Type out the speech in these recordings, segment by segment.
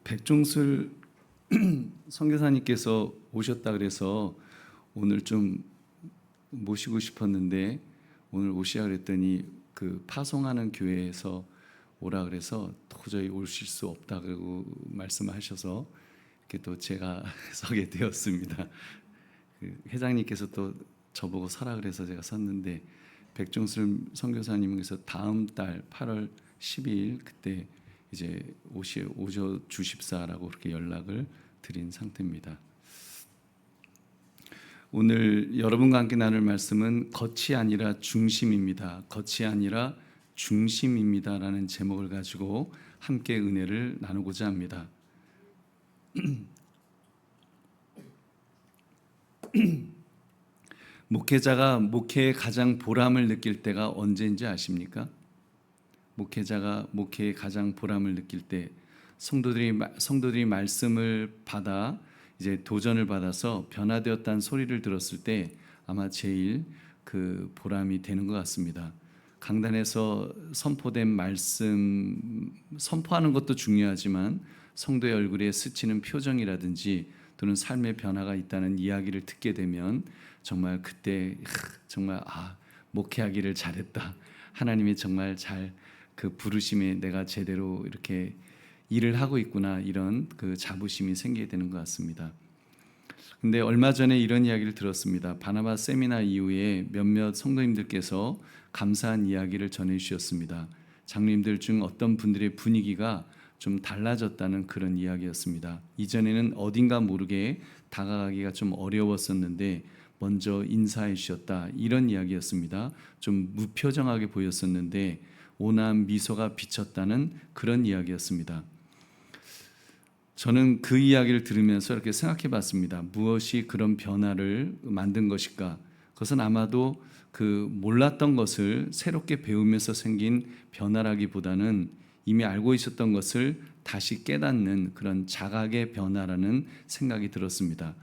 백종술 선교사님께서 오셨다 그래서 오늘 좀 모시고 싶었는데 오늘 오시라 그랬더니 파송하는 교회에서 오라 그래서 도저히 오실 수 없다고 말씀하셔서 이렇게 또 제가 서게 되었습니다. 회장님께서 또 저보고 서라 그래서 제가 섰는데 백종술 선교사님께서 다음 달 8월 12일 그때 이제 오셔 주십사라고 그렇게 연락을 드린 상태입니다. 오늘 여러분과 함께 나눌 말씀은 겉이 아니라 중심입니다. 겉이 아니라 중심입니다라는 제목을 가지고 함께 은혜를 나누고자 합니다. 목회자가 목회에 가장 보람을 느낄 때가 언제인지 아십니까? 목회자가 목회에 가장 보람을 느낄 때 성도들이 말씀을 받아 이제 도전을 받아서 변화되었다는 소리를 들었을 때 아마 제일 보람이 되는 것 같습니다. 강단에서 선포된 말씀 선포하는 것도 중요하지만 성도의 얼굴에 스치는 표정이라든지 또는 삶의 변화가 있다는 이야기를 듣게 되면 정말 그때 정말 목회하기를 잘했다. 하나님이 정말 잘 부르심에 내가 제대로 이렇게 일을 하고 있구나 이런 자부심이 생기게 되는 것 같습니다. 근데 얼마 전에 이런 이야기를 들었습니다. 바나바 세미나 이후에 몇몇 성도님들께서 감사한 이야기를 전해 주셨습니다. 장로님들 중 어떤 분들의 분위기가 좀 달라졌다는 그런 이야기였습니다. 이전에는 어딘가 모르게 다가가기가 좀 어려웠었는데 먼저 인사해 주셨다 이런 이야기였습니다. 좀 무표정하게 보였었는데 온화한 미소가 비쳤다는 그런 이야기였습니다. 저는 그 이야기를 들으면서 이렇게 생각해 봤습니다. 무엇이 그런 변화를 만든 것일까? 그것은 아마도 몰랐던 것을 새롭게 배우면서 생긴 변화라기보다는 이미 알고 있었던 것을 다시 깨닫는 그런 자각의 변화라는 생각이 들었습니다.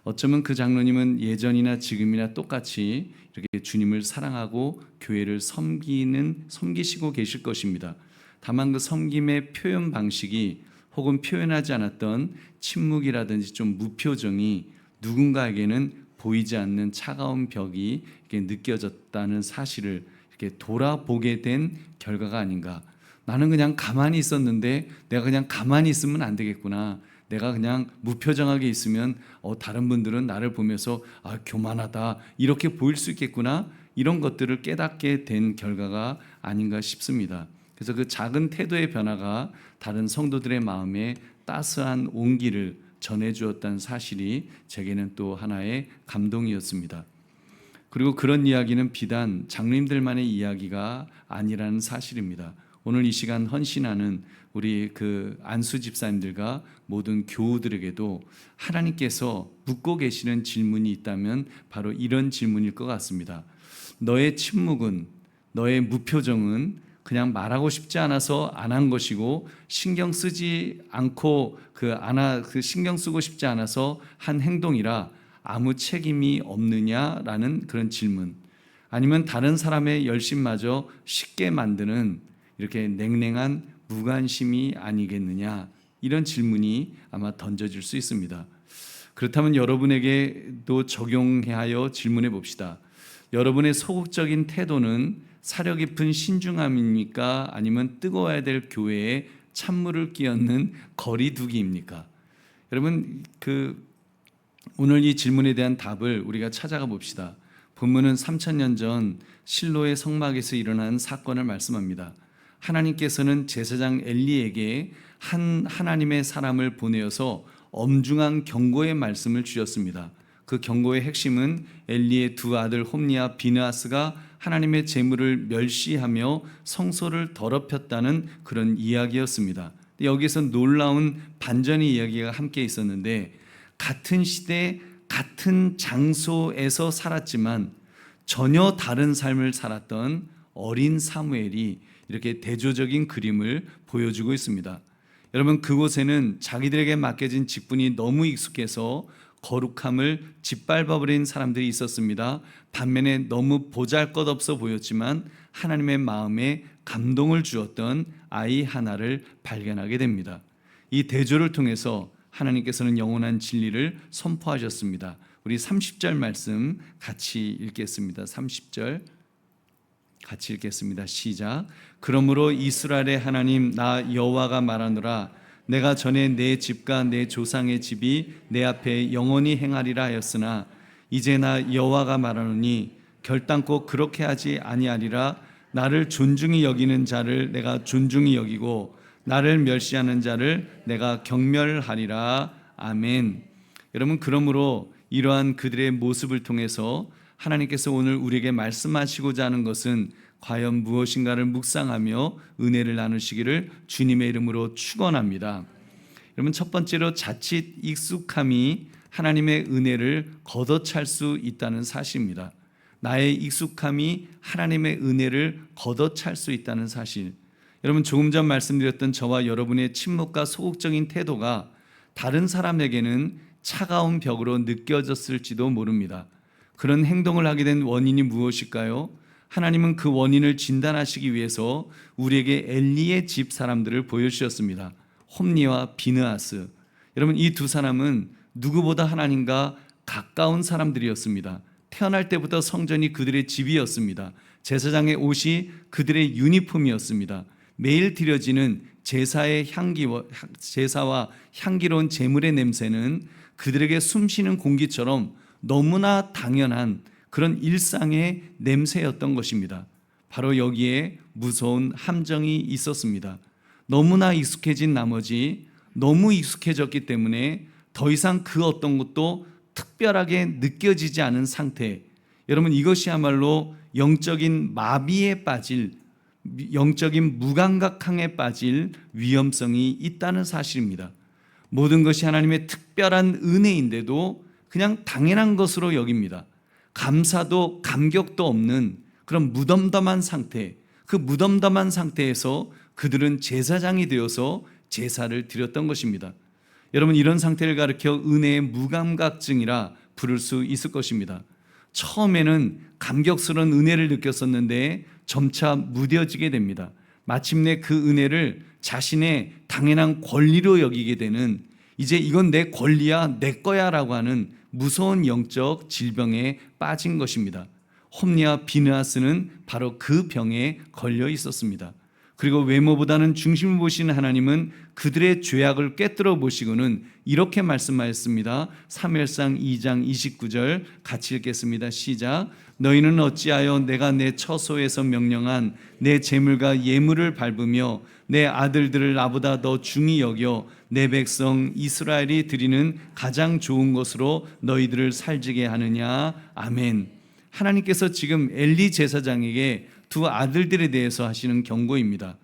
어쩌면 그 장로님은 예전이나 지금이나 똑같이 이렇게 주님을 사랑하고 교회를 섬기시고 계실 것입니다. 다만 그 섬김의 표현 방식이 혹은 표현하지 않았던 침묵이라든지 좀 무표정이 누군가에게는 보이지 않는 차가운 벽이 이렇게 느껴졌다는 사실을 이렇게 돌아보게 된 결과가 아닌가. 나는 그냥 가만히 있었는데 내가 그냥 가만히 있으면 안 되겠구나. 내가 그냥 무표정하게 있으면 다른 분들은 나를 보면서 교만하다 이렇게 보일 수 있겠구나. 이런 것들을 깨닫게 된 결과가 아닌가 싶습니다. 그래서 그 작은 태도의 변화가 다른 성도들의 마음에 따스한 온기를 전해주었다는 사실이 제게는 또 하나의 감동이었습니다. 그리고 그런 이야기는 비단 장로님들만의 이야기가 아니라는 사실입니다. 오늘 이 시간 헌신하는 우리 안수 집사님들과 모든 교우들에게도 하나님께서 묻고 계시는 질문이 있다면 바로 이런 질문일 것 같습니다. 너의 침묵은, 너의 무표정은 그냥 말하고 싶지 않아서 안 한 것이고 신경 쓰지 않고 신경 쓰고 싶지 않아서 한 행동이라 아무 책임이 없느냐라는 그런 질문, 아니면 다른 사람의 열심마저 쉽게 만드는 이렇게 냉랭한 무관심이 아니겠느냐, 이런 질문이 아마 던져질 수 있습니다. 그렇다면 여러분에게도 적용하여 질문해 봅시다. 여러분의 소극적인 태도는 사려 깊은 신중함입니까? 아니면 뜨거워야 될 교회에 찬물을 끼얹는 거리두기입니까? 여러분, 오늘 이 질문에 대한 답을 우리가 찾아가 봅시다. 본문은 3000년 전 실로의 성막에서 일어난 사건을 말씀합니다. 하나님께서는 제사장 엘리에게 하나님의 사람을 보내어서 엄중한 경고의 말씀을 주셨습니다. 그 경고의 핵심은 엘리의 두 아들 홈니와 비느하스가 하나님의 제물을 멸시하며 성소를 더럽혔다는 그런 이야기였습니다. 여기서 놀라운 반전의 이야기가 함께 있었는데, 같은 시대 같은 장소에서 살았지만 전혀 다른 삶을 살았던 어린 사무엘이 이렇게 대조적인 그림을 보여주고 있습니다. 여러분, 그곳에는 자기들에게 맡겨진 직분이 너무 익숙해서 거룩함을 짓밟아버린 사람들이 있었습니다. 반면에 너무 보잘것없어 보였지만 하나님의 마음에 감동을 주었던 아이 하나를 발견하게 됩니다. 이 대조를 통해서 하나님께서는 영원한 진리를 선포하셨습니다. 우리 30절 말씀 같이 읽겠습니다. 30절 같이 읽겠습니다. 시작. 그러므로 이스라엘의 하나님 나 여호와가 말하노라. 내가 전에 내 집과 내 조상의 집이 내 앞에 영원히 행하리라 하였으나 이제 나 여호와가 말하노니 결단코 그렇게 하지 아니하리라. 나를 존중히 여기는 자를 내가 존중히 여기고 나를 멸시하는 자를 내가 경멸하리라. 아멘. 여러분, 그러므로 이러한 그들의 모습을 통해서 하나님께서 오늘 우리에게 말씀하시고자 하는 것은 과연 무엇인가를 묵상하며 은혜를 나누시기를 주님의 이름으로 축원합니다. 여러분, 첫 번째로 자칫 익숙함이 하나님의 은혜를 걷어찰 수 있다는 사실입니다. 나의 익숙함이 하나님의 은혜를 걷어찰 수 있다는 사실. 여러분, 조금 전 말씀드렸던 저와 여러분의 침묵과 소극적인 태도가 다른 사람에게는 차가운 벽으로 느껴졌을지도 모릅니다. 그런 행동을 하게 된 원인이 무엇일까요? 하나님은 그 원인을 진단하시기 위해서 우리에게 엘리의 집 사람들을 보여주셨습니다. 홈니와 비느하스. 여러분, 이 두 사람은 누구보다 하나님과 가까운 사람들이었습니다. 태어날 때부터 성전이 그들의 집이었습니다. 제사장의 옷이 그들의 유니폼이었습니다. 매일 드려지는 제사와 향기로운 제물의 냄새는 그들에게 숨쉬는 공기처럼 너무나 당연한 그런 일상의 냄새였던 것입니다. 바로 여기에 무서운 함정이 있었습니다. 너무나 익숙해진 나머지 너무 익숙해졌기 때문에 더 이상 그 어떤 것도 특별하게 느껴지지 않은 상태. 여러분, 이것이야말로 영적인 마비에 빠질, 영적인 무감각함에 빠질 위험성이 있다는 사실입니다. 모든 것이 하나님의 특별한 은혜인데도 그냥 당연한 것으로 여깁니다. 감사도 감격도 없는 그런 무덤덤한 상태, 그 무덤덤한 상태에서 그들은 제사장이 되어서 제사를 드렸던 것입니다. 여러분, 이런 상태를 가리켜 은혜의 무감각증이라 부를 수 있을 것입니다. 처음에는 감격스러운 은혜를 느꼈었는데 점차 무뎌지게 됩니다. 마침내 그 은혜를 자신의 당연한 권리로 여기게 되는, 이제 이건 내 권리야, 내 거야 라고 하는 무서운 영적 질병에 빠진 것입니다. 홈니와 비느하스는 바로 그 병에 걸려 있었습니다. 그리고 외모보다는 중심을 보시는 하나님은 그들의 죄악을 꿰뚫어 보시고는 이렇게 말씀하였습니다. 사무엘상 2장 29절 같이 읽겠습니다. 시작. 너희는 어찌하여 내가 내 처소에서 명령한 내 제물과 예물을 밟으며 내 아들들을 나보다 더 중히 여겨 내 백성 이스라엘이 드리는 가장 좋은 것으로 너희들을 살지게 하느냐. 아멘. 하나님께서 지금 엘리 제사장에게 두 아들들에 대해서 하시는 경고입니다.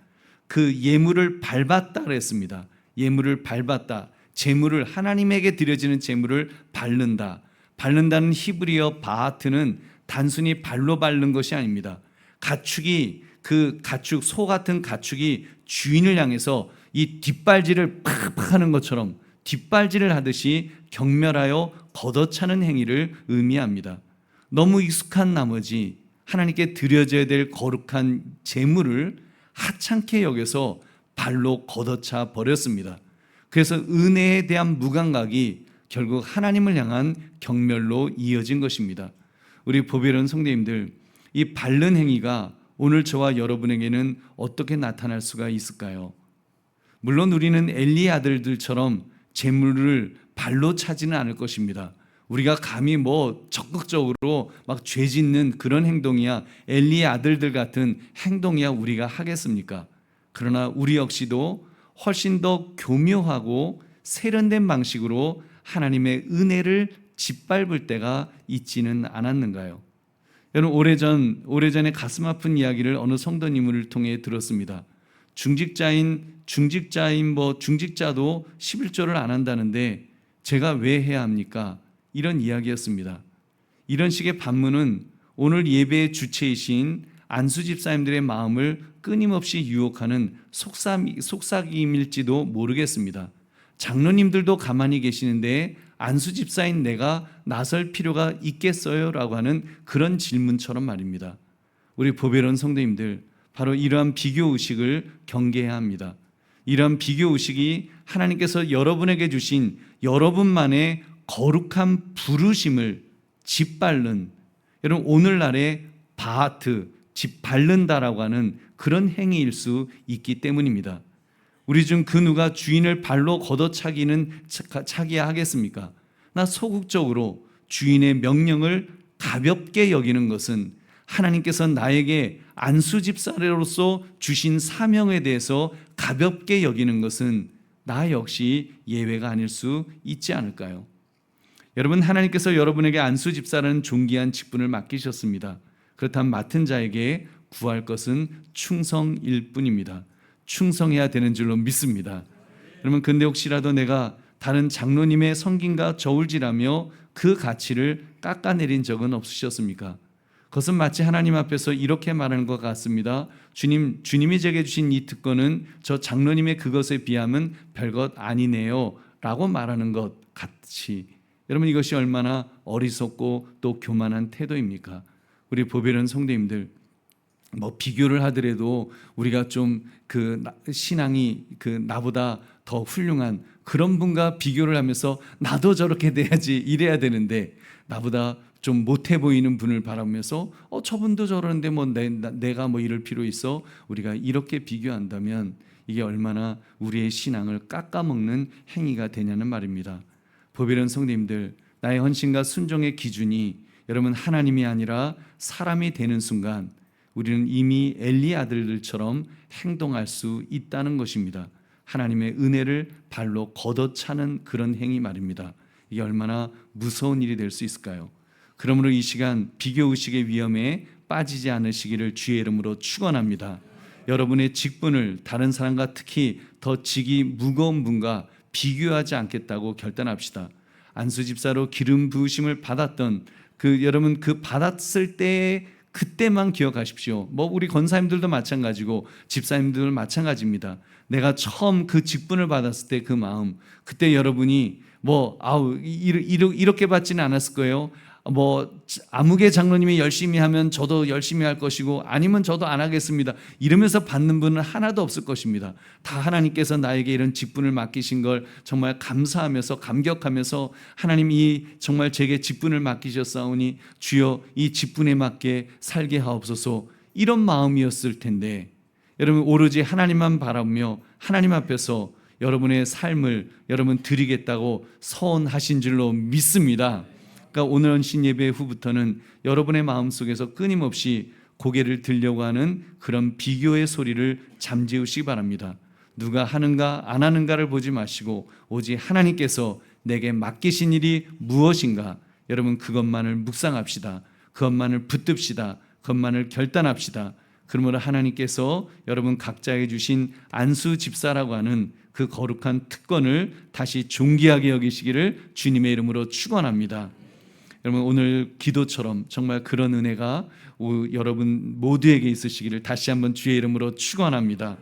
그 예물을 밟았다 그랬습니다. 예물을 밟았다. 제물을, 하나님에게 드려지는 제물을 밟는다. 밟는다는 히브리어 바하트는 단순히 발로 밟는 것이 아닙니다. 소 같은 가축이 주인을 향해서 이 뒷발질을 팍팍 하는 것처럼 뒷발질을 하듯이 경멸하여 걷어차는 행위를 의미합니다. 너무 익숙한 나머지 하나님께 드려져야 될 거룩한 제물을 하찮게 여겨서 발로 걷어차 버렸습니다. 그래서 은혜에 대한 무감각이 결국 하나님을 향한 경멸로 이어진 것입니다. 우리 보배로운 성도님들, 이 밟는 행위가 오늘 저와 여러분에게는 어떻게 나타날 수가 있을까요? 물론 우리는 엘리의 아들들처럼 제물을 발로 차지는 않을 것입니다. 우리가 감히 적극적으로 막 죄 짓는 그런 행동이야, 엘리의 아들들 같은 행동이야 우리가 하겠습니까? 그러나 우리 역시도 훨씬 더 교묘하고 세련된 방식으로 하나님의 은혜를 짓밟을 때가 있지는 않았는가요? 여러분, 오래전에 가슴 아픈 이야기를 어느 성도님을 통해 들었습니다. 중직자도 11조를 안 한다는데 제가 왜 해야 합니까? 이런 이야기였습니다. 이런 식의 반문은 오늘 예배의 주체이신 안수 집사님들의 마음을 끊임없이 유혹하는 속삭임일지도 모르겠습니다. 장로님들도 가만히 계시는데 안수 집사인 내가 나설 필요가 있겠어요? 라고 하는 그런 질문처럼 말입니다. 우리 보배로운 성도님들, 바로 이러한 비교 의식을 경계해야 합니다. 이런 비교 의식이 하나님께서 여러분에게 주신 여러분만의 거룩한 부르심을 짓밟는, 여러분 오늘날의 바하트, 짓밟는다라고 하는 그런 행위일 수 있기 때문입니다. 우리 중 그 누가 주인을 발로 걷어차기야 하겠습니까? 나 소극적으로 주인의 명령을 가볍게 여기는 것은 하나님께서 나에게 안수집사로서 주신 사명에 대해서 가볍게 여기는 것은 나 역시 예외가 아닐 수 있지 않을까요? 여러분, 하나님께서 여러분에게 안수집사라는 존귀한 직분을 맡기셨습니다. 그렇다면 맡은 자에게 구할 것은 충성일 뿐입니다. 충성해야 되는 줄로 믿습니다. 여러분, 근데 혹시라도 내가 다른 장로님의 성김과 저울질하며 그 가치를 깎아내린 적은 없으셨습니까? 그것은 마치 하나님 앞에서 이렇게 말하는 것 같습니다. 주님이 제게 주신 이 특권은 저 장로님의 그것에 비하면 별것 아니네요 라고 말하는 것 같이, 여러분 이것이 얼마나 어리석고 또 교만한 태도입니까? 우리 보배로운 성도님들, 비교를 하더라도 우리가 좀 신앙이 나보다 더 훌륭한 그런 분과 비교를 하면서 나도 저렇게 돼야지 이래야 되는데, 나보다 좀 못해 보이는 분을 바라보면서 저분도 저러는데 내가 이럴 필요 있어? 우리가 이렇게 비교한다면 이게 얼마나 우리의 신앙을 깎아먹는 행위가 되냐는 말입니다. 보배로운 성도님들, 나의 헌신과 순종의 기준이 여러분 하나님이 아니라 사람이 되는 순간 우리는 이미 엘리 아들들처럼 행동할 수 있다는 것입니다. 하나님의 은혜를 발로 걷어차는 그런 행위 말입니다. 이게 얼마나 무서운 일이 될 수 있을까요? 그러므로 이 시간 비교의식의 위험에 빠지지 않으시기를 주의 이름으로 축원합니다. 여러분의 직분을 다른 사람과 특히 더 직이 무거운 분과 비교하지 않겠다고 결단합시다. 안수집사로 기름 부으심을 받았던 여러분 받았을 때 그때만 기억하십시오. 우리 권사님들도 마찬가지고 집사님들 마찬가지입니다. 내가 처음 그 직분을 받았을 때 그 마음, 그때 여러분이 이렇게 받지는 않았을 거예요. 아무개 장로님이 열심히 하면 저도 열심히 할 것이고, 아니면 저도 안 하겠습니다 이러면서 받는 분은 하나도 없을 것입니다. 다 하나님께서 나에게 이런 직분을 맡기신 걸 정말 감사하면서 감격하면서, 하나님이 정말 제게 직분을 맡기셨사오니 주여 이 직분에 맞게 살게 하옵소서, 이런 마음이었을 텐데, 여러분 오로지 하나님만 바라보며 하나님 앞에서 여러분의 삶을 여러분 드리겠다고 서원하신 줄로 믿습니다. 그러니까 오늘 헌신 예배 후부터는 여러분의 마음속에서 끊임없이 고개를 들려고 하는 그런 비교의 소리를 잠재우시기 바랍니다. 누가 하는가 안 하는가를 보지 마시고 오직 하나님께서 내게 맡기신 일이 무엇인가, 여러분 그것만을 묵상합시다. 그것만을 붙듭시다. 그것만을 결단합시다. 그러므로 하나님께서 여러분 각자에게 주신 안수 집사라고 하는 그 거룩한 특권을 다시 존귀하게 여기시기를 주님의 이름으로 축원합니다. 여러분 오늘 기도처럼 정말 그런 은혜가 여러분 모두에게 있으시기를 다시 한번 주의 이름으로 축원합니다.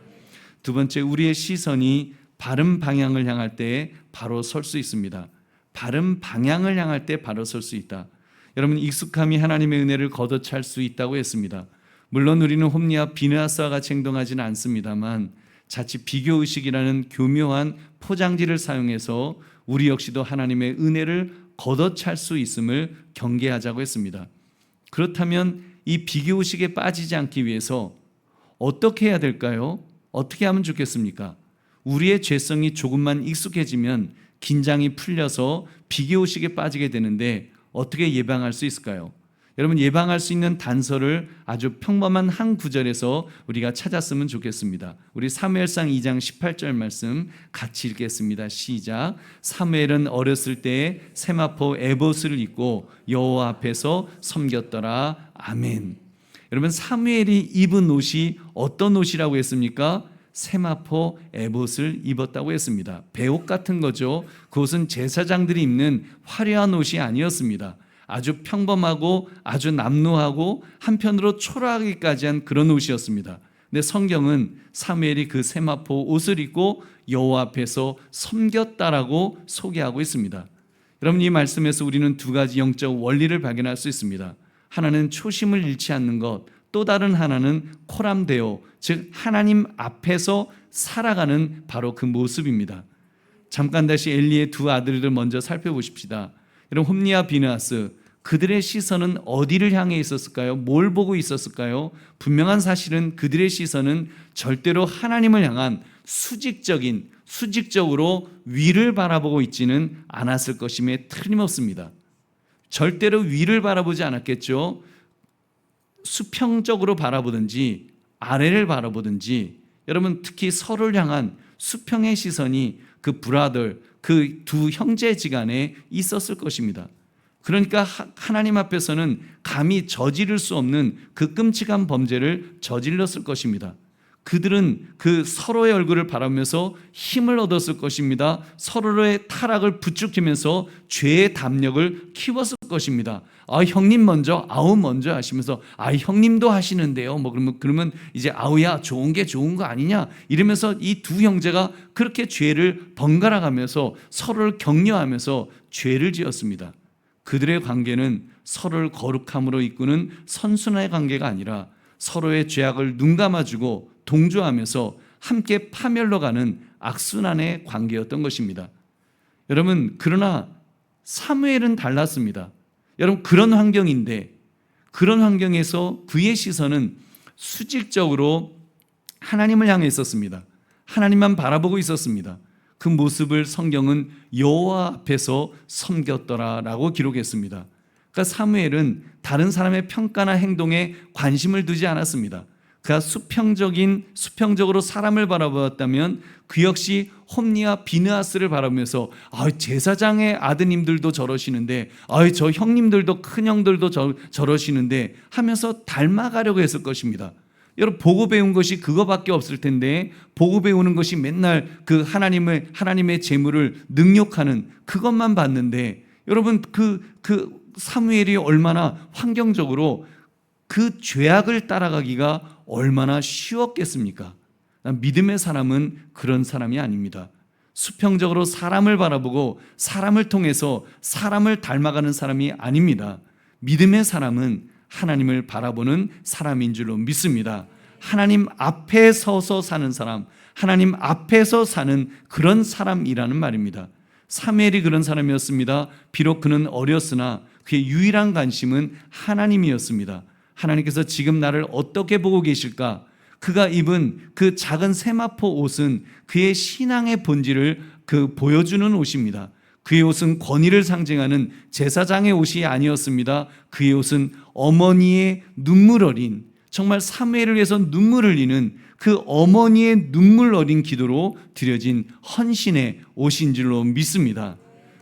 두 번째, 우리의 시선이 바른 방향을 향할 때 바로 설 수 있습니다. 바른 방향을 향할 때 바로 설 수 있다. 여러분 익숙함이 하나님의 은혜를 걷어찰 수 있다고 했습니다. 물론 우리는 홈리와 비느하스와 같이 행동하지는 않습니다만 자칫 비교의식이라는 교묘한 포장지를 사용해서 우리 역시도 하나님의 은혜를 걷어찰 수 있음을 경계하자고 했습니다. 그렇다면 이 비교의식에 빠지지 않기 위해서 어떻게 해야 될까요? 어떻게 하면 좋겠습니까? 우리의 죄성이 조금만 익숙해지면 긴장이 풀려서 비교의식에 빠지게 되는데 어떻게 예방할 수 있을까요? 여러분 예방할 수 있는 단서를 아주 평범한 한 구절에서 우리가 찾았으면 좋겠습니다. 우리 사무엘상 2장 18절 말씀 같이 읽겠습니다. 시작. 사무엘은 어렸을 때에 세마포 에봇을 입고 여호와 앞에서 섬겼더라. 아멘. 여러분 사무엘이 입은 옷이 어떤 옷이라고 했습니까? 세마포 에봇을 입었다고 했습니다. 배옷 같은 거죠. 그것은 제사장들이 입는 화려한 옷이 아니었습니다. 아주 평범하고 아주 남루하고 한편으로 초라하기까지 한 그런 옷이었습니다. 근데 성경은 사무엘이 그 세마포 옷을 입고 여호와 앞에서 섬겼다라고 소개하고 있습니다. 여러분 이 말씀에서 우리는 두 가지 영적 원리를 발견할 수 있습니다. 하나는 초심을 잃지 않는 것, 또 다른 하나는 코람데오, 즉 하나님 앞에서 살아가는 바로 그 모습입니다. 잠깐 다시 엘리의 두 아들들 먼저 살펴보십시다. 여러분, 홈리와 비느하스, 그들의 시선은 어디를 향해 있었을까요? 뭘 보고 있었을까요? 분명한 사실은 그들의 시선은 절대로 하나님을 향한 수직적으로 위를 바라보고 있지는 않았을 것임에 틀림없습니다. 절대로 위를 바라보지 않았겠죠. 수평적으로 바라보든지 아래를 바라보든지, 여러분 특히 서로를 향한 수평의 시선이 그 브라더, 그 두 형제지간에 있었을 것입니다. 그러니까 하나님 앞에서는 감히 저지를 수 없는 그 끔찍한 범죄를 저질렀을 것입니다. 그들은 그 서로의 얼굴을 바라보면서 힘을 얻었을 것입니다. 서로의 타락을 부추기면서 죄의 담력을 키웠을 것입니다. 형님 먼저, 아우 먼저 하시면서 형님도 하시는데요. 그러면 이제 아우야 좋은 게 좋은 거 아니냐 이러면서 이 두 형제가 그렇게 죄를 번갈아 가면서 서로를 격려하면서 죄를 지었습니다. 그들의 관계는 서로를 거룩함으로 이끄는 선순환의 관계가 아니라 서로의 죄악을 눈감아주고 동조하면서 함께 파멸로 가는 악순환의 관계였던 것입니다. 여러분, 그러나 사무엘은 달랐습니다. 여러분, 그런 환경인데, 그런 환경에서 그의 시선은 수직적으로 하나님을 향해 있었습니다. 하나님만 바라보고 있었습니다. 그 모습을 성경은 여호와 앞에서 섬겼더라라고 기록했습니다. 그러니까 사무엘은 다른 사람의 평가나 행동에 관심을 두지 않았습니다. 그가 수평적으로 사람을 바라보았다면 그 역시 홈리와 비느하스를 바라보면서 제사장의 아드님들도 저러시는데, 저 형님들도 큰형들도 저러시는데 하면서 닮아가려고 했을 것입니다. 여러분, 보고 배운 것이 그거밖에 없을 텐데, 보고 배우는 것이 맨날 그 하나님의 재물을 능욕하는 그것만 봤는데, 여러분 그 사무엘이 얼마나 환경적으로 그 죄악을 따라가기가 얼마나 쉬웠겠습니까? 믿음의 사람은 그런 사람이 아닙니다. 수평적으로 사람을 바라보고 사람을 통해서 사람을 닮아가는 사람이 아닙니다. 믿음의 사람은 하나님을 바라보는 사람인 줄로 믿습니다. 하나님 앞에 서서 사는 사람, 하나님 앞에서 사는 그런 사람이라는 말입니다. 사무엘이 그런 사람이었습니다. 비록 그는 어렸으나 그의 유일한 관심은 하나님이었습니다. 하나님께서 지금 나를 어떻게 보고 계실까? 그가 입은 그 작은 세마포 옷은 그의 신앙의 본질을 보여주는 옷입니다. 그의 옷은 권위를 상징하는 제사장의 옷이 아니었습니다. 그의 옷은 어머니의 눈물 어린, 정말 사무엘을 위해서 눈물 흘리는 그 어머니의 눈물 어린 기도로 드려진 헌신의 옷인 줄로 믿습니다.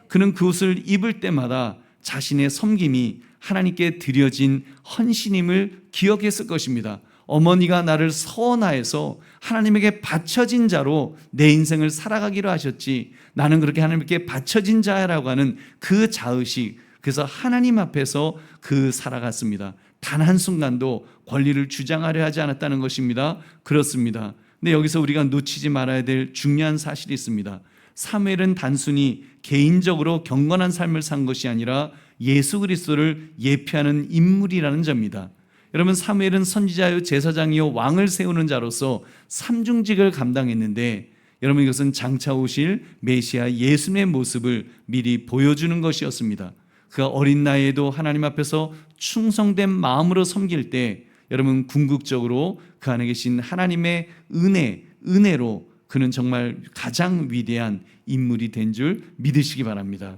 그는 그 옷을 입을 때마다 자신의 섬김이 하나님께 드려진 헌신임을 기억했을 것입니다. 어머니가 나를 서원하여서 하나님에게 바쳐진 자로 내 인생을 살아가기로 하셨지, 나는 그렇게 하나님께 바쳐진 자라고 하는 그 자의식, 그래서 하나님 앞에서 살아갔습니다. 단 한순간도 권리를 주장하려 하지 않았다는 것입니다. 그렇습니다. 근데 여기서 우리가 놓치지 말아야 될 중요한 사실이 있습니다. 사무엘은 단순히 개인적으로 경건한 삶을 산 것이 아니라 예수 그리스도를 예표하는 인물이라는 점입니다. 여러분, 사무엘은 선지자요 제사장이요 왕을 세우는 자로서 삼중직을 감당했는데, 여러분 이것은 장차 오실 메시아 예수님의 모습을 미리 보여주는 것이었습니다. 그가 어린 나이에도 하나님 앞에서 충성된 마음으로 섬길 때, 여러분 궁극적으로 그 안에 계신 하나님의 은혜로 그는 정말 가장 위대한 인물이 된 줄 믿으시기 바랍니다.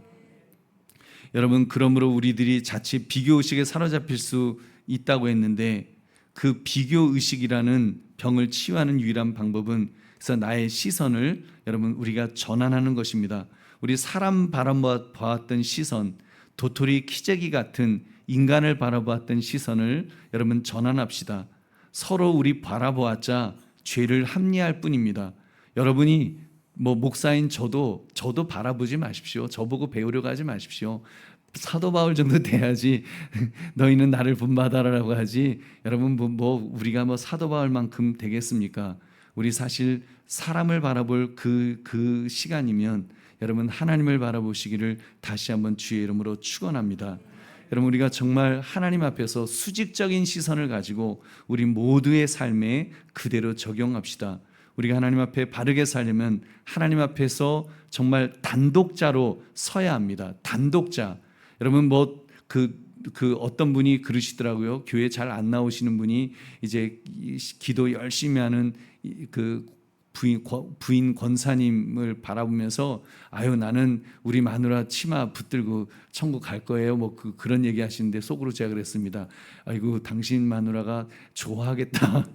여러분, 그러므로 우리들이 자칫 비교의식에 사로잡힐 수 있다고 했는데, 그 비교의식이라는 병을 치유하는 유일한 방법은 그래서 나의 시선을 여러분 우리가 전환하는 것입니다. 우리 사람 바라보았던 시선, 도토리 키재기 같은 인간을 바라보았던 시선을 여러분 전환합시다. 서로 우리 바라보았자 죄를 합리할 뿐입니다. 여러분이 목사인 저도 바라보지 마십시오. 저보고 배우려고 하지 마십시오. 사도 바울 정도 돼야지 너희는 나를 본받아라라고 하지, 여러분 우리가 사도 바울만큼 되겠습니까? 우리 사실 사람을 바라볼 그 시간이면 여러분 하나님을 바라보시기를 다시 한번 주의 이름으로 축원합니다. 여러분, 우리가 정말 하나님 앞에서 수직적인 시선을 가지고 우리 모두의 삶에 그대로 적용합시다. 우리가 하나님 앞에 바르게 살려면 하나님 앞에서 정말 단독자로 서야 합니다. 단독자. 여러분, 그 어떤 분이 그러시더라고요. 교회 잘 안 나오시는 분이 이제 기도 열심히 하는 그 부인 권사님을 바라보면서, 아유, 나는 우리 마누라 치마 붙들고 천국 갈 거예요. 뭐 그런 얘기 하시는데 속으로 제가 그랬습니다. 아이고, 당신 마누라가 좋아하겠다.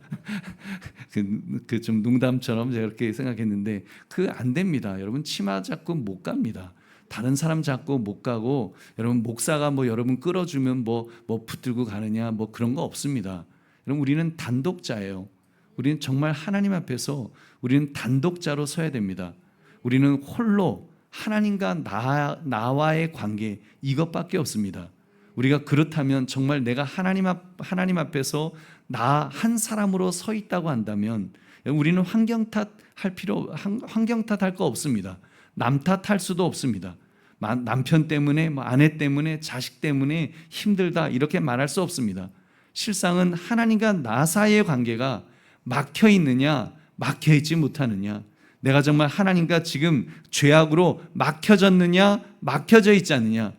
그 좀 농담처럼 제가 그렇게 생각했는데, 안 됩니다. 여러분, 치마 잡고 못 갑니다. 다른 사람 잡고 못 가고, 여러분, 목사가 뭐 여러분 끌어주면 뭐 붙들고 가느냐, 뭐 그런 거 없습니다. 여러분, 우리는 단독자예요. 우리는 정말 하나님 앞에서 우리는 단독자로 서야 됩니다. 우리는 홀로 하나님과 나와의 관계, 이것밖에 없습니다. 우리가 그렇다면 정말 내가 하나님 앞에서 나 한 사람으로 서 있다고 한다면 우리는 환경 탓할 거 없습니다. 남 탓할 수도 없습니다. 남편 때문에, 아내 때문에, 자식 때문에 힘들다 이렇게 말할 수 없습니다. 실상은 하나님과 나 사이의 관계가 막혀 있느냐, 막혀 있지 못하느냐, 내가 정말 하나님과 지금 죄악으로 막혀졌느냐, 막혀져 있지 않느냐,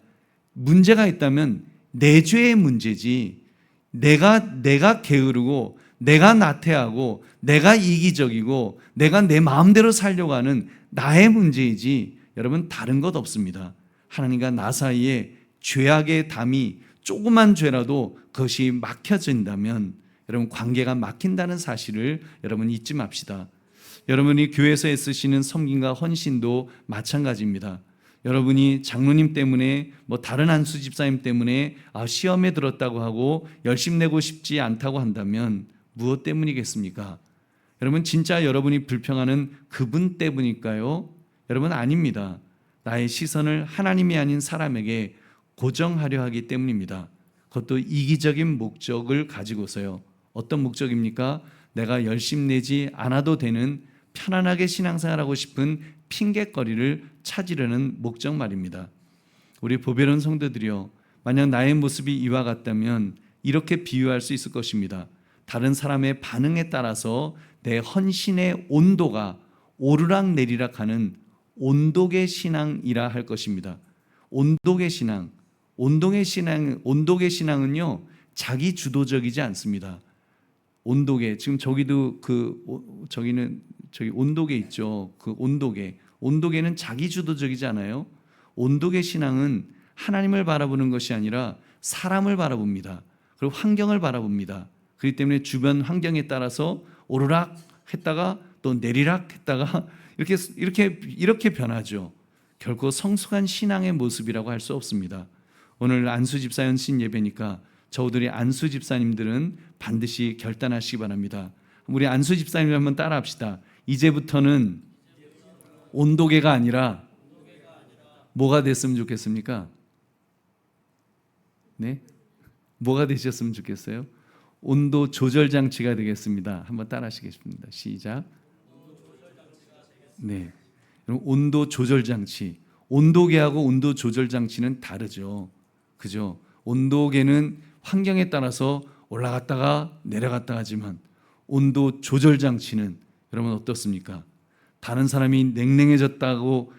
문제가 있다면 내 죄의 문제지, 내가 게으르고 내가 나태하고 내가 이기적이고 내가 내 마음대로 살려고 하는 나의 문제이지, 여러분, 다른 것 없습니다. 하나님과 나 사이에 죄악의 담이 조그만 죄라도 그것이 막혀진다면 여러분, 관계가 막힌다는 사실을 여러분 잊지 맙시다. 여러분이 교회에서 애쓰시는 섬김과 헌신도 마찬가지입니다. 여러분이 장로님 때문에 다른 안수 집사님 때문에 시험에 들었다고 하고 열심 내고 싶지 않다고 한다면 무엇 때문이겠습니까? 여러분, 진짜 여러분이 불평하는 그분 때문일까요? 여러분, 아닙니다. 나의 시선을 하나님이 아닌 사람에게 고정하려 하기 때문입니다. 그것도 이기적인 목적을 가지고서요. 어떤 목적입니까? 내가 열심 내지 않아도 되는 편안하게 신앙생활하고 싶은 핑계거리를 찾으려는 목적 말입니다. 우리 보배로운 성도들이요, 만약 나의 모습이 이와 같다면 이렇게 비유할 수 있을 것입니다. 다른 사람의 반응에 따라서 내 헌신의 온도가 오르락 내리락 하는 온도계 신앙이라 할 것입니다. 온도계 신앙은요, 자기 주도적이지 않습니다. 온도계, 지금 저기도 저기 온도계 있죠. 그 온도계는 자기 주도적이지 않아요. 온도계 신앙은 하나님을 바라보는 것이 아니라 사람을 바라봅니다. 그리고 환경을 바라봅니다. 그렇기 때문에 주변 환경에 따라서 오르락 했다가 또 내리락 했다가 이렇게 변하죠. 결코 성숙한 신앙의 모습이라고 할 수 없습니다. 오늘 안수 집사 연신 예배니까 저우들이 안수 집사님들은 반드시 결단하시기 바랍니다. 우리 안수 집사님 한번 따라합시다. 이제부터는 온도계가 아니라 뭐가 됐으면 좋겠습니까? 네? 뭐가 되셨으면 좋겠어요? 온도 조절 장치가 되겠습니다. 한번 따라하시겠습니다. 시작. 네. 온도 조절 장치. 온도계하고 온도 조절 장치는 다르죠. 그죠? 온도계는 환경에 따라서 올라갔다가 내려갔다 하지만 온도 조절 장치는 여러분 어떻습니까? 다른 사람이 냉랭해졌다고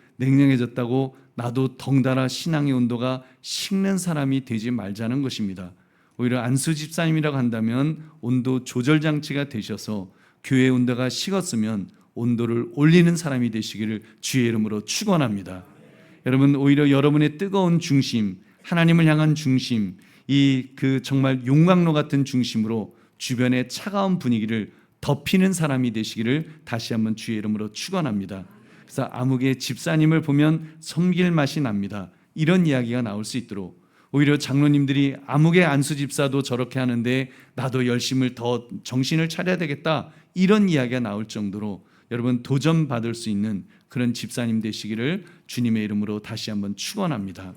나도 덩달아 신앙의 온도가 식는 사람이 되지 말자는 것입니다. 오히려 안수 집사님이라고 한다면 온도 조절 장치가 되셔서 교회 온도가 식었으면 온도를 올리는 사람이 되시기를 주의 이름으로 축원합니다. 여러분, 오히려 여러분의 뜨거운 중심, 하나님을 향한 중심, 정말 용광로 같은 중심으로 주변의 차가운 분위기를 덮이는 사람이 되시기를 다시 한번 주의 이름으로 축원합니다. 그래서 아무개 집사님을 보면 섬길 맛이 납니다. 이런 이야기가 나올 수 있도록, 오히려 장로님들이 아무개 안수 집사도 저렇게 하는데 나도 열심을 더 정신을 차려야 되겠다, 이런 이야기가 나올 정도로 여러분 도전받을 수 있는 그런 집사님 되시기를 주님의 이름으로 다시 한번 축원합니다.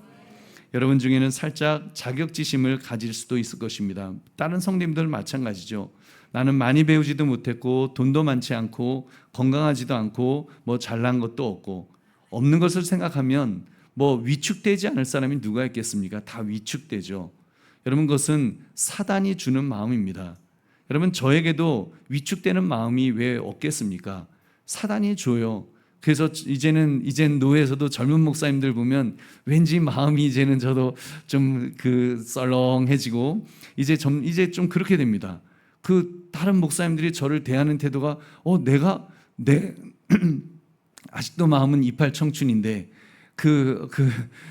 여러분 중에는 살짝 자격지심을 가질 수도 있을 것입니다. 다른 성도님들 마찬가지죠. 나는 많이 배우지도 못했고 돈도 많지 않고 건강하지도 않고 잘난 것도 없고, 없는 것을 생각하면 뭐 위축되지 않을 사람이 누가 있겠습니까? 다 위축되죠. 여러분, 그것은 사단이 주는 마음입니다. 여러분, 저에게도 위축되는 마음이 왜 없겠습니까? 사단이 줘요. 그래서 이제는 노회에서도 젊은 목사님들 보면 왠지 마음이 이제는 저도 좀 썰렁해지고 이제 좀 그렇게 됩니다. 다른 목사님들이 저를 대하는 태도가 내가 아직도 마음은 28 청춘인데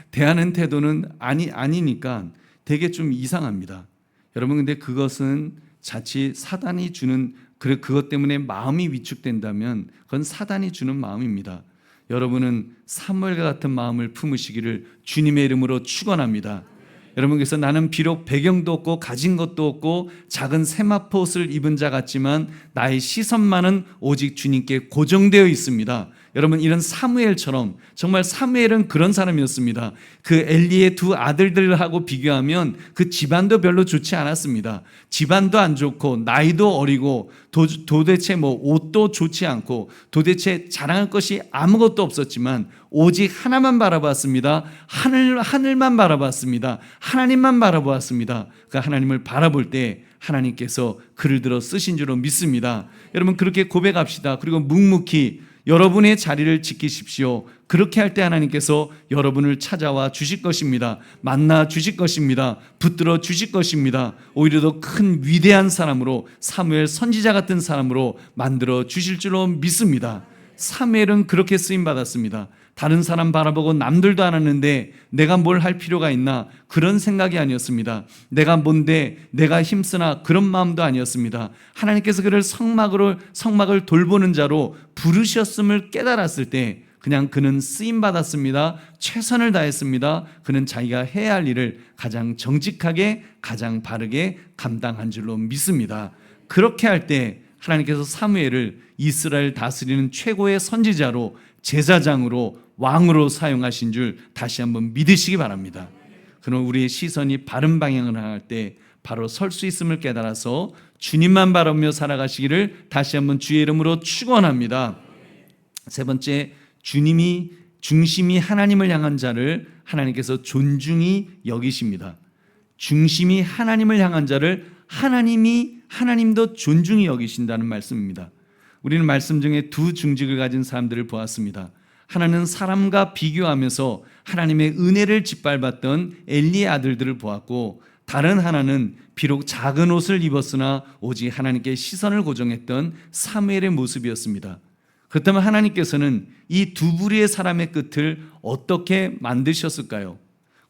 대하는 태도는 아니니까 되게 좀 이상합니다. 여러분, 근데 그것은 자칫 사단이 주는, 그것 때문에 마음이 위축된다면 그건 사단이 주는 마음입니다. 여러분은 사무엘과 같은 마음을 품으시기를 주님의 이름으로 축원합니다. 여러분, 그래서 나는 비록 배경도 없고 가진 것도 없고 작은 세마포옷을 입은 자 같지만 나의 시선만은 오직 주님께 고정되어 있습니다. 여러분, 이런 사무엘처럼, 정말 사무엘은 그런 사람이었습니다. 엘리의 두 아들들하고 비교하면 그 집안도 별로 좋지 않았습니다. 집안도 안 좋고 나이도 어리고 도대체 옷도 좋지 않고 도대체 자랑할 것이 아무것도 없었지만 오직 하나만 바라봤습니다. 하늘만 바라봤습니다. 하나님만 바라보았습니다. 그 하나님을 바라볼 때 하나님께서 그를 들어 쓰신 줄로 믿습니다. 여러분, 그렇게 고백합시다. 그리고 묵묵히 여러분의 자리를 지키십시오. 그렇게 할 때 하나님께서 여러분을 찾아와 주실 것입니다. 만나 주실 것입니다. 붙들어 주실 것입니다. 오히려 더 큰 위대한 사람으로, 사무엘 선지자 같은 사람으로 만들어 주실 줄로 믿습니다. 사무엘은 그렇게 쓰임 받았습니다. 다른 사람 바라보고 남들도 안 하는데 내가 뭘 할 필요가 있나, 그런 생각이 아니었습니다. 내가 뭔데, 내가 힘쓰나, 그런 마음도 아니었습니다. 하나님께서 그를 성막을 돌보는 자로 부르셨음을 깨달았을 때 그냥 그는 쓰임 받았습니다. 최선을 다했습니다. 그는 자기가 해야 할 일을 가장 정직하게, 가장 바르게 감당한 줄로 믿습니다. 그렇게 할 때 하나님께서 사무엘을 이스라엘 다스리는 최고의 선지자로, 제사장으로, 왕으로 사용하신 줄 다시 한번 믿으시기 바랍니다. 그럼 우리의 시선이 바른 방향을 향할 때 바로 설 수 있음을 깨달아서 주님만 바라보며 살아가시기를 다시 한번 주의 이름으로 축원합니다. 세 번째, 중심이 하나님을 향한 자를 하나님께서 존중히 여기십니다. 중심이 하나님을 향한 자를 하나님도 존중히 여기신다는 말씀입니다. 우리는 말씀 중에 두 중직을 가진 사람들을 보았습니다. 하나는 사람과 비교하면서 하나님의 은혜를 짓밟았던 엘리의 아들들을 보았고, 다른 하나는 비록 작은 옷을 입었으나 오직 하나님께 시선을 고정했던 사무엘의 모습이었습니다. 그렇다면 하나님께서는 이 두 부류의 사람의 끝을 어떻게 만드셨을까요?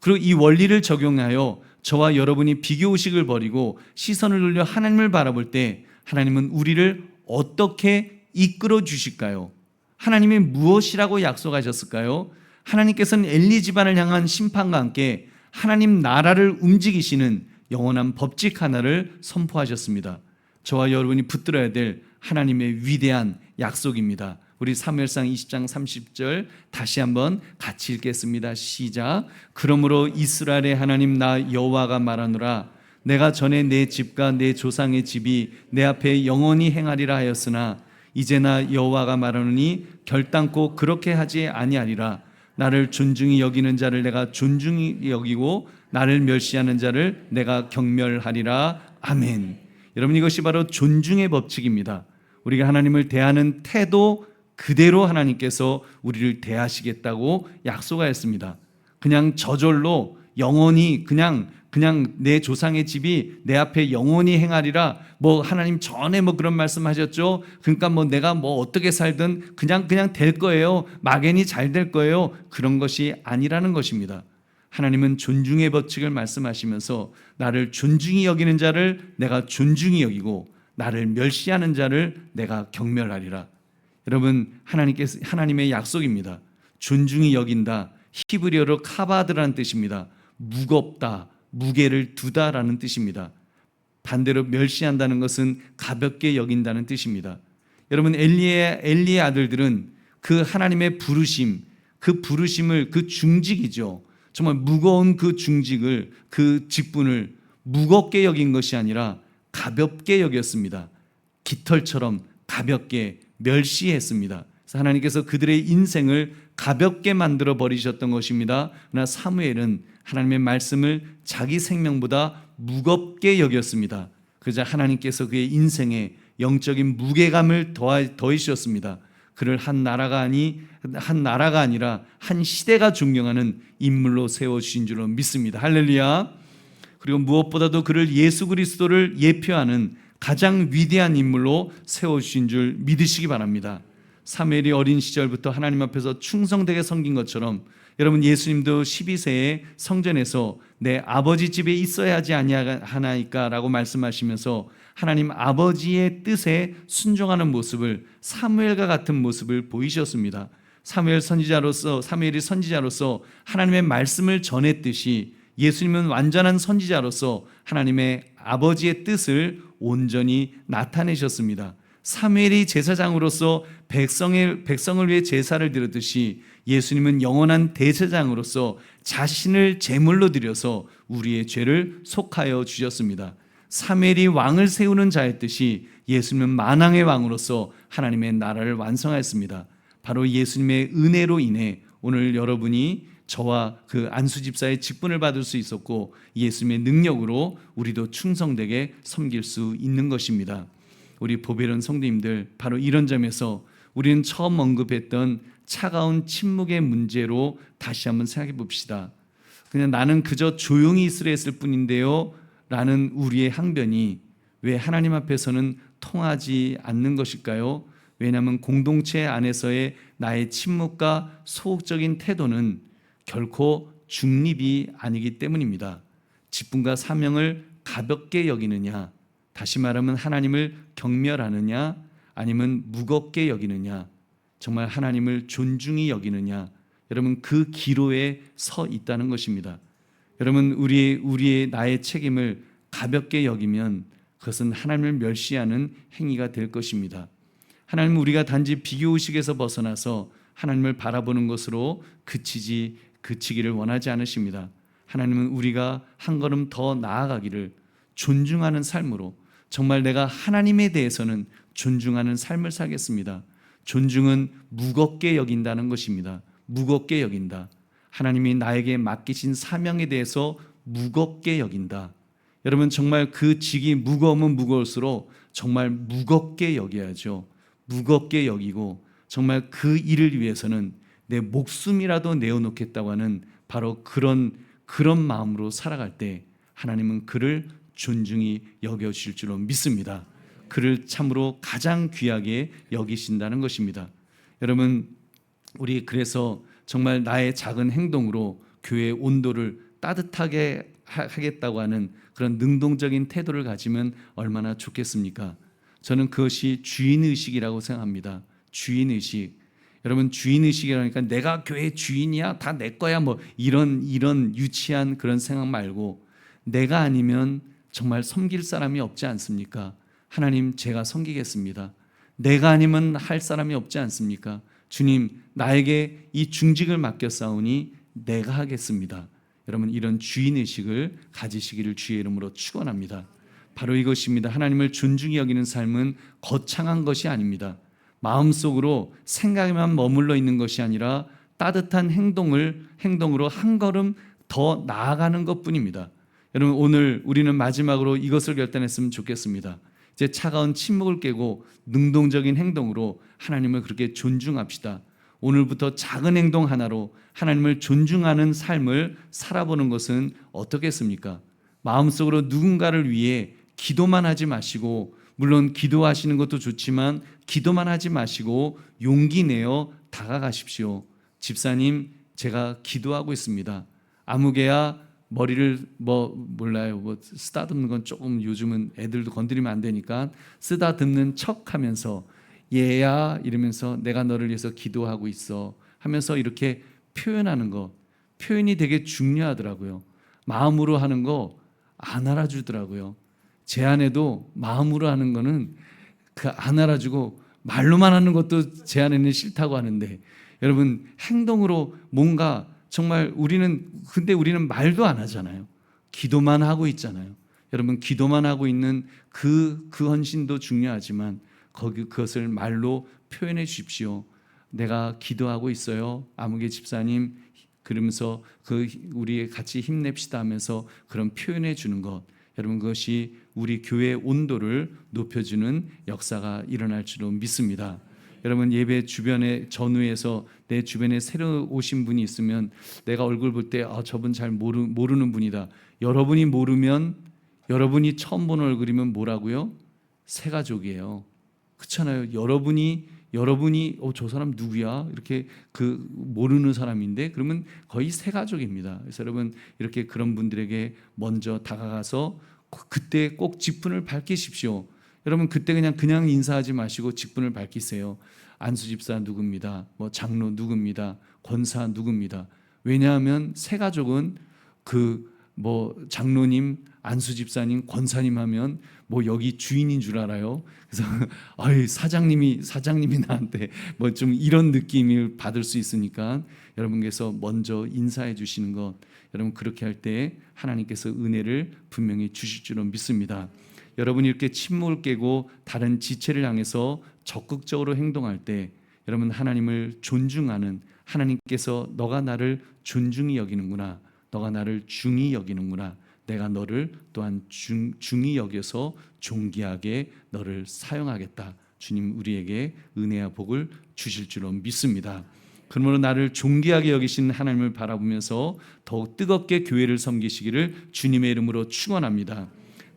그리고 이 원리를 적용하여 저와 여러분이 비교의식을 버리고 시선을 돌려 하나님을 바라볼 때 하나님은 우리를 어떻게 이끌어 주실까요? 하나님이 무엇이라고 약속하셨을까요? 하나님께서는 엘리 집안을 향한 심판과 함께 하나님 나라를 움직이시는 영원한 법칙 하나를 선포하셨습니다. 저와 여러분이 붙들어야 될 하나님의 위대한 약속입니다. 우리 사무엘상 20장 30절 다시 한번 같이 읽겠습니다. 시작. 그러므로 이스라엘의 하나님 나 여호와가 말하노라. 내가 전에 내 집과 내 조상의 집이 내 앞에 영원히 행하리라 하였으나 이제 나 여호와가 말하노니 결단코 그렇게 하지 아니하리라. 나를 존중히 여기는 자를 내가 존중히 여기고 나를 멸시하는 자를 내가 경멸하리라. 아멘. 여러분, 이것이 바로 존중의 법칙입니다. 우리가 하나님을 대하는 태도 그대로 하나님께서 우리를 대하시겠다고 약속하였습니다. 그냥 저절로 영원히 그냥 내 조상의 집이 내 앞에 영원히 행하리라. 하나님 전에 그런 말씀하셨죠. 그러니까 내가 어떻게 살든 그냥 될 거예요. 막연히 잘 될 거예요. 그런 것이 아니라는 것입니다. 하나님은 존중의 법칙을 말씀하시면서 나를 존중히 여기는 자를 내가 존중히 여기고 나를 멸시하는 자를 내가 경멸하리라. 여러분, 하나님의 약속입니다. 존중히 여긴다. 히브리어로 카바드라는 뜻입니다. 무겁다, 무게를 두다라는 뜻입니다. 반대로 멸시한다는 것은 가볍게 여긴다는 뜻입니다. 여러분, 엘리의 아들들은 그 하나님의 부르심, 그 부르심을, 그 중직이죠. 정말 무거운 그 중직을, 그 직분을 무겁게 여긴 것이 아니라 가볍게 여겼습니다. 깃털처럼 가볍게 멸시했습니다. 그래서 하나님께서 그들의 인생을 가볍게 만들어 버리셨던 것입니다. 그러나 사무엘은 하나님의 말씀을 자기 생명보다 무겁게 여겼습니다. 그러자 하나님께서 그의 인생에 영적인 무게감을 더해 주셨습니다. 그를 한 나라가 아니라 한 시대가 존경하는 인물로 세워주신 줄로 믿습니다. 할렐루야. 그리고 무엇보다도 그를 예수 그리스도를 예표하는 가장 위대한 인물로 세워주신 줄 믿으시기 바랍니다. 사무엘이 어린 시절부터 하나님 앞에서 충성되게 섬긴 것처럼 여러분, 예수님도 12세에 성전에서 내 아버지 집에 있어야 하지 아니하나이까 라고 말씀하시면서 하나님 아버지의 뜻에 순종하는 모습을, 사무엘과 같은 모습을 보이셨습니다. 사무엘이 선지자로서 하나님의 말씀을 전했듯이 예수님은 완전한 선지자로서 하나님의 아버지의 뜻을 온전히 나타내셨습니다. 사무엘이 제사장으로서 백성을 위해 제사를 드렸듯이 예수님은 영원한 대제사장으로서 자신을 제물로 드려서 우리의 죄를 속하여 주셨습니다. 사무엘이 왕을 세우는 자였듯이 예수님은 만왕의 왕으로서 하나님의 나라를 완성하였습니다. 바로 예수님의 은혜로 인해 오늘 여러분이 저와 그 안수 집사의 직분을 받을 수 있었고, 예수님의 능력으로 우리도 충성되게 섬길 수 있는 것입니다. 우리 보배로운 성도님들, 바로 이런 점에서 우리는 처음 언급했던 차가운 침묵의 문제로 다시 한번 생각해 봅시다. 그냥 나는 그저 조용히 있으려 했을 뿐인데요 라는 우리의 항변이 왜 하나님 앞에서는 통하지 않는 것일까요? 왜냐하면 공동체 안에서의 나의 침묵과 소극적인 태도는 결코 중립이 아니기 때문입니다. 직분과 사명을 가볍게 여기느냐, 다시 말하면 하나님을 경멸하느냐, 아니면 무겁게 여기느냐, 정말 하나님을 존중히 여기느냐, 여러분 그 기로에 서 있다는 것입니다. 여러분, 우리의 나의 책임을 가볍게 여기면 그것은 하나님을 멸시하는 행위가 될 것입니다. 하나님은 우리가 단지 비교의식에서 벗어나서 하나님을 바라보는 것으로 그치기를 원하지 않으십니다. 하나님은 우리가 한 걸음 더 나아가기를, 존중하는 삶으로, 정말 내가 하나님에 대해서는 존중하는 삶을 살겠습니다. 존중은 무겁게 여긴다는 것입니다. 무겁게 여긴다. 하나님이 나에게 맡기신 사명에 대해서 무겁게 여긴다. 여러분, 정말 그 직이 무거우면 무거울수록 정말 무겁게 여겨야죠. 무겁게 여기고 정말 그 일을 위해서는 내 목숨이라도 내어놓겠다고 하는 바로 그런 마음으로 살아갈 때 하나님은 그를 존중히 여겨주실 줄로 믿습니다. 그를 참으로 가장 귀하게 여기신다는 것입니다. 여러분, 우리 그래서 정말 나의 작은 행동으로 교회의 온도를 따뜻하게 하겠다고 하는 그런 능동적인 태도를 가지면 얼마나 좋겠습니까? 저는 그것이 주인의식이라고 생각합니다. 주인의식. 여러분, 주인의식이라니까 내가 교회 주인이야, 다 내 거야, 뭐 이런 유치한 그런 생각 말고, 내가 아니면 정말 섬길 사람이 없지 않습니까? 하나님, 제가 섬기겠습니다. 내가 아니면 할 사람이 없지 않습니까? 주님, 나에게 이 중직을 맡겼사오니 내가 하겠습니다. 여러분, 이런 주인의식을 가지시기를 주의 이름으로 축원합니다. 바로 이것입니다. 하나님을 존중히 여기는 삶은 거창한 것이 아닙니다. 마음속으로 생각에만 머물러 있는 것이 아니라 따뜻한 행동으로 한 걸음 더 나아가는 것뿐입니다. 여러분, 오늘 우리는 마지막으로 이것을 결단했으면 좋겠습니다. 이제 차가운 침묵을 깨고 능동적인 행동으로 하나님을 그렇게 존중합시다. 오늘부터 작은 행동 하나로 하나님을 존중하는 삶을 살아보는 것은 어떻겠습니까? 마음속으로 누군가를 위해 기도만 하지 마시고, 물론 기도하시는 것도 좋지만 기도만 하지 마시고 용기 내어 다가가십시오. 집사님, 제가 기도하고 있습니다. 아무개야 머리를 쓰다듬는 건 조금 요즘은 애들도 건드리면 안 되니까 쓰다듬는 척 하면서 얘야 이러면서 내가 너를 위해서 기도하고 있어 하면서 이렇게 표현하는 거, 표현이 되게 중요하더라고요. 마음으로 하는 거 안 알아주더라고요. 제 아내도 마음으로 하는 거는 안 알아주고 말로만 하는 것도 제 아내는 싫다고 하는데, 여러분, 행동으로 뭔가 정말 우리는 말도 안 하잖아요. 기도만 하고 있잖아요. 여러분, 기도만 하고 있는 그 헌신도 중요하지만 그것을 말로 표현해 주십시오. 내가 기도하고 있어요. 아무개 집사님 그러면서 우리 같이 힘냅시다 하면서 그런 표현해 주는 것, 여러분 그것이 우리 교회의 온도를 높여주는 역사가 일어날 줄로 믿습니다. 여러분 예배 주변에 전후에서 내 주변에 새로 오신 분이 있으면 내가 얼굴 볼 때 저분 잘 모르는 분이다. 여러분이 모르면, 여러분이 처음 보는 얼굴이면 뭐라고요? 새 가족이에요. 그렇잖아요. 여러분이 저 사람 누구야? 이렇게 모르는 사람인데 그러면 거의 새 가족입니다. 그래서 여러분 이렇게 그런 분들에게 먼저 다가가서 그때 꼭 직분을 밝히십시오. 여러분 그때 그냥 인사하지 마시고 직분을 밝히세요. 안수 집사 누굽니다. 뭐 장로 누굽니다. 권사 누굽니다. 왜냐하면 새 가족은 장로님, 안수 집사님, 권사님 하면 여기 주인인 줄 알아요. 그래서 사장님이 나한테 좀 이런 느낌을 받을 수 있으니까 여러분께서 먼저 인사해 주시는 것, 여러분 그렇게 할 때 하나님께서 은혜를 분명히 주실 줄은 믿습니다. 여러분이 이렇게 침묵을 깨고 다른 지체를 향해서 적극적으로 행동할 때 여러분 하나님을 존중하는, 하나님께서 너가 나를 존중히 여기는구나, 너가 나를 중히 여기는구나, 내가 너를 또한 중히 여겨서 존귀하게 너를 사용하겠다, 주님 우리에게 은혜와 복을 주실 줄로 믿습니다. 그러므로 나를 존귀하게 여기신 하나님을 바라보면서 더욱 뜨겁게 교회를 섬기시기를 주님의 이름으로 축원합니다.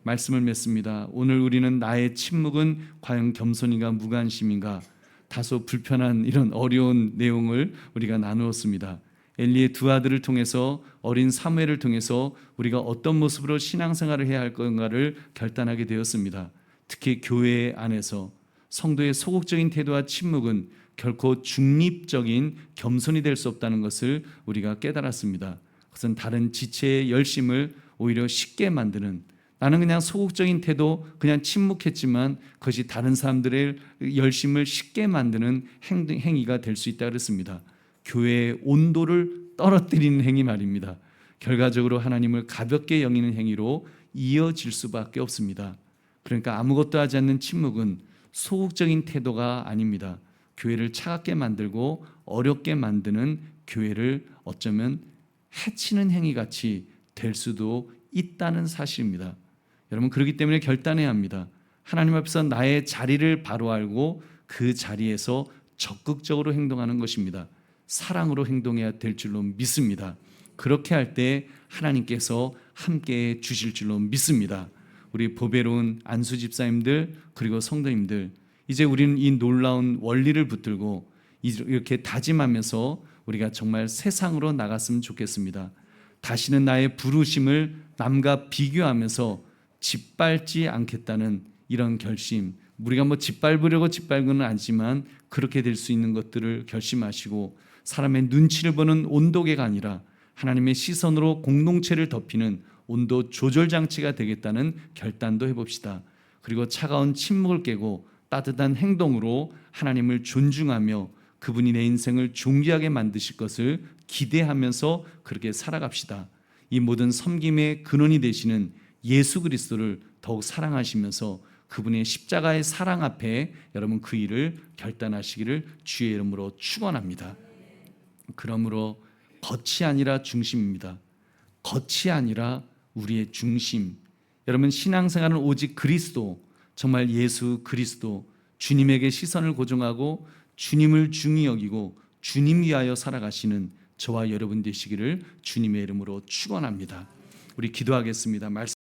말씀을 맺습니다. 오늘 우리는 나의 침묵은 과연 겸손인가 무관심인가, 다소 불편한 이런 어려운 내용을 우리가 나누었습니다. 엘리의 두 아들을 통해서, 어린 사무엘을 통해서 우리가 어떤 모습으로 신앙생활을 해야 할 건가를 결단하게 되었습니다. 특히 교회 안에서 성도의 소극적인 태도와 침묵은 결코 중립적인 겸손이 될 수 없다는 것을 우리가 깨달았습니다. 그것은 다른 지체의 열심을 오히려 쉽게 만드는, 나는 그냥 소극적인 태도, 그냥 침묵했지만 그것이 다른 사람들의 열심을 쉽게 만드는 행위가 될 수 있다 그랬습니다. 교회의 온도를 떨어뜨리는 행위 말입니다. 결과적으로 하나님을 가볍게 여기는 행위로 이어질 수밖에 없습니다. 그러니까 아무것도 하지 않는 침묵은 소극적인 태도가 아닙니다. 교회를 차갑게 만들고 어렵게 만드는, 교회를 어쩌면 해치는 행위같이 될 수도 있다는 사실입니다. 여러분 그렇기 때문에 결단해야 합니다. 하나님 앞에서 나의 자리를 바로 알고 그 자리에서 적극적으로 행동하는 것입니다. 사랑으로 행동해야 될 줄로 믿습니다. 그렇게 할 때 하나님께서 함께해 주실 줄로 믿습니다. 우리 보배로운 안수 집사님들 그리고 성도님들, 이제 우리는 이 놀라운 원리를 붙들고 이렇게 다짐하면서 우리가 정말 세상으로 나갔으면 좋겠습니다. 다시는 나의 부르심을 남과 비교하면서 짓밟지 않겠다는 이런 결심, 우리가 짓밟으려고 짓밟은 건 아니지만 그렇게 될 수 있는 것들을 결심하시고, 사람의 눈치를 보는 온도계가 아니라 하나님의 시선으로 공동체를 덮이는 온도 조절 장치가 되겠다는 결단도 해봅시다. 그리고 차가운 침묵을 깨고 따뜻한 행동으로 하나님을 존중하며 그분이 내 인생을 존귀하게 만드실 것을 기대하면서 그렇게 살아갑시다. 이 모든 섬김의 근원이 되시는 예수 그리스도를 더욱 사랑하시면서 그분의 십자가의 사랑 앞에 여러분 그 일을 결단하시기를 주의 이름으로 축원합니다. 그러므로 겉이 아니라 중심입니다. 겉이 아니라 우리의 중심. 여러분 신앙생활은 오직 그리스도, 정말 예수 그리스도, 주님에게 시선을 고정하고 주님을 중히 여기고 주님 위하여 살아가시는 저와 여러분 되시기를 주님의 이름으로 축원합니다. 우리 기도하겠습니다.